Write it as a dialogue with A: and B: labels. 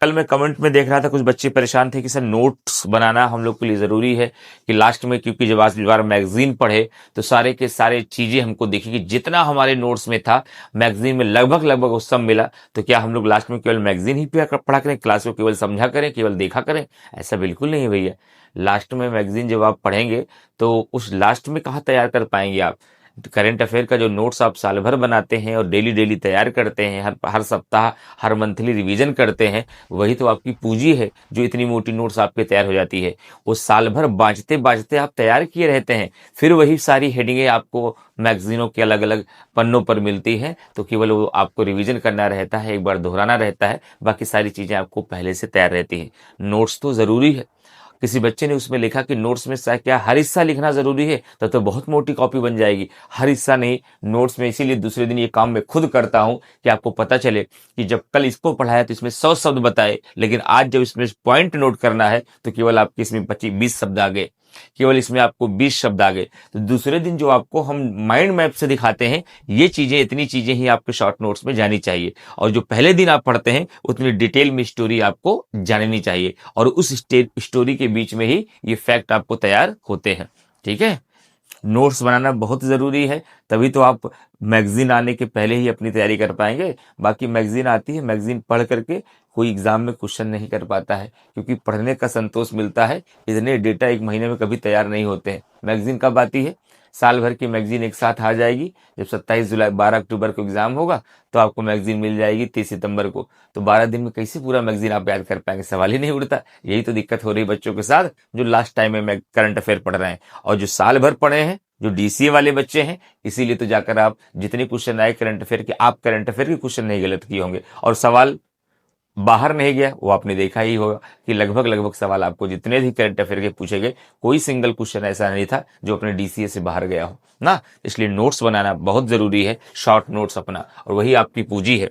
A: कल मैं कमेंट में देख रहा था, कुछ बच्चे परेशान थे कि सर नोट्स बनाना हम लोग के लिए ज़रूरी है कि लास्ट में, क्योंकि जब आज बार मैगजीन पढ़े तो सारे के सारे चीज़ें हमको देखी कि जितना हमारे नोट्स में था मैगजीन में लगभग लगभग वो सब मिला, तो क्या हम लोग लास्ट में केवल मैगजीन ही पढ़ा करें, क्लास को केवल समझा करें, केवल देखा करें? ऐसा बिल्कुल नहीं भैया। लास्ट में मैगजीन जब आप पढ़ेंगे तो उस लास्ट में कहाँ तैयार कर पाएंगे आप? करंट अफेयर का जो नोट्स आप साल भर बनाते हैं और डेली डेली तैयार करते हैं, हर हर सप्ताह हर मंथली रिवीजन करते हैं, वही तो आपकी पूंजी है जो इतनी मोटी नोट्स आपके तैयार हो जाती है। वो साल भर बाँचते बाँचते आप तैयार किए रहते हैं, फिर वही सारी हेडिंगें आपको मैगजीनों के अलग अलग पन्नों पर मिलती हैं, तो केवल वो आपको रिवीजन करना रहता है, एक बार दोहराना रहता है, बाकी सारी चीज़ें आपको पहले से तैयार रहती हैं। नोट्स तो ज़रूरी है। किसी बच्चे ने उसमें लिखा कि नोट्स में क्या हर हिस्सा लिखना जरूरी है, तो बहुत मोटी कॉपी बन जाएगी। हर हिस्सा नहीं, नोट्स में। इसीलिए दूसरे दिन ये काम मैं खुद करता हूं कि आपको पता चले कि जब कल इसको पढ़ाया तो इसमें 100 शब्द बताए, लेकिन आज जब इसमें पॉइंट नोट करना है तो केवल आपके इसमें 25-20 शब्द आ गए, केवल इसमें आपको 20 शब्द आ गए। तो दूसरे दिन जो आपको हम माइंड मैप से दिखाते हैं, ये चीजें, इतनी चीजें ही आपके शॉर्ट नोट्स में जानी चाहिए। और जो पहले दिन आप पढ़ते हैं उतनी डिटेल में स्टोरी आपको जाननी चाहिए, और उस स्टोरी के बीच में ही ये फैक्ट आपको तैयार होते हैं। ठीक है, नोट्स बनाना बहुत ज़रूरी है, तभी तो आप मैगजीन आने के पहले ही अपनी तैयारी कर पाएंगे। बाकी मैगजीन आती है, मैगजीन पढ़ करके कोई एग्जाम में क्वेश्चन नहीं कर पाता है, क्योंकि पढ़ने का संतोष मिलता है। इतने डेटा एक महीने में कभी तैयार नहीं होते हैं। मैगजीन कब आती है? साल भर की मैगजीन एक साथ आ जाएगी। जब 27 जुलाई 12 अक्टूबर को एग्जाम होगा तो आपको मैगजीन मिल जाएगी 30 सितंबर को। तो 12 दिन में कैसे पूरा मैगजीन आप याद कर पाएंगे? सवाल ही नहीं उठता। यही तो दिक्कत हो रही है बच्चों के साथ जो लास्ट टाइम में करंट अफेयर पढ़ रहे हैं, और जो साल भर पढ़े हैं, जो डीसीए वाले बच्चे हैं। इसीलिए तो जाकर आप जितने क्वेश्चन आए करंट अफेयर के, आप करंट अफेयर के क्वेश्चन नहीं गलत किए होंगे, और सवाल बाहर नहीं गया वो आपने देखा ही होगा कि लगभग लगभग सवाल आपको जितने भी करंट अफेयर के पूछे गए, कोई सिंगल क्वेश्चन ऐसा नहीं था जो अपने डीसीए से बाहर गया हो ना। इसलिए नोट्स बनाना बहुत जरूरी है, शॉर्ट नोट्स अपना, और वही आपकी पूंजी है।